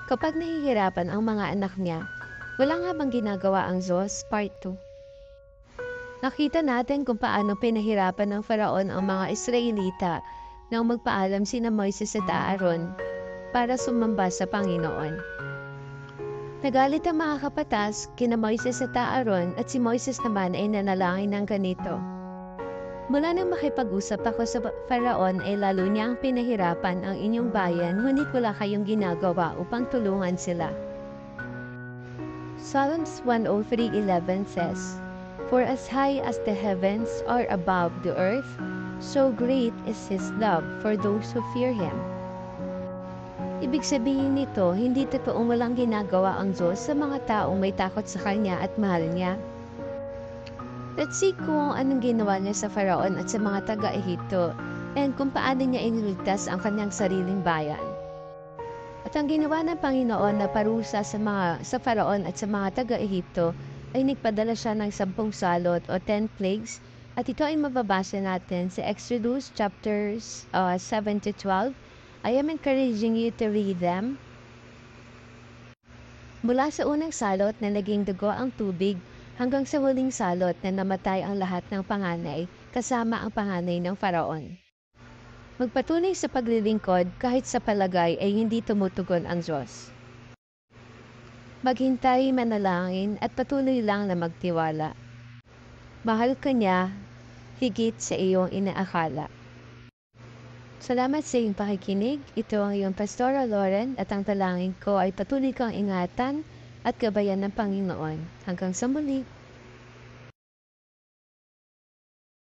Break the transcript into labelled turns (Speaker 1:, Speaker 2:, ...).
Speaker 1: Kapag nahihirapan ang mga anak niya, wala nga bang ginagawa ang Diyos? Part 2. Nakita natin kung paano pinahirapan ng Faraon ang mga Israelita nang magpaalam sina Moises at Aaron para sumamba sa Panginoon. Nagalit ang mga kapatas kina Moises at Aaron at si Moises naman ay nanalangin ng ganito. Mula nang makipag-usap ako sa Faraon ay lalo niyang pinahirapan ang inyong bayan, ngunit wala kayong ginagawa upang tulungan sila. Psalms 103:11 says, For as high as the heavens are above the earth, so great is His love for those who fear Him. Ibig sabihin nito, hindi totoong walang ginagawa ang Diyos sa mga taong may takot sa Kanya at mahal Niya. Let's see kung anong ginawa niya sa Faraon at sa mga taga-Ehipto and kung paano niya iniligtas ang kanyang sariling bayan. At ang ginawa ng Panginoon na parusa sa Faraon at sa mga taga-Ehipto ay nagpadala siya ng 10 salot o 10 plagues at ito ay mababasa natin sa Exodus chapters 7 to 12. I am encouraging you to read them. Mula sa unang salot na naging dugo ang tubig, hanggang sa huling salot na namatay ang lahat ng panganay, kasama ang panganay ng Faraon. Magpatuloy sa paglilingkod kahit sa palagay ay hindi tumutugon ang Diyos. Maghintay, manalangin at patuloy lang na magtiwala. Mahal ka niya, higit sa iyong inaakala. Salamat sa iyong pakikinig. Ito ang iyong Pastora Lauren at ang talangin ko ay patuloy kang ingatan at gabayan ng Panginoon. Hanggang sa muli.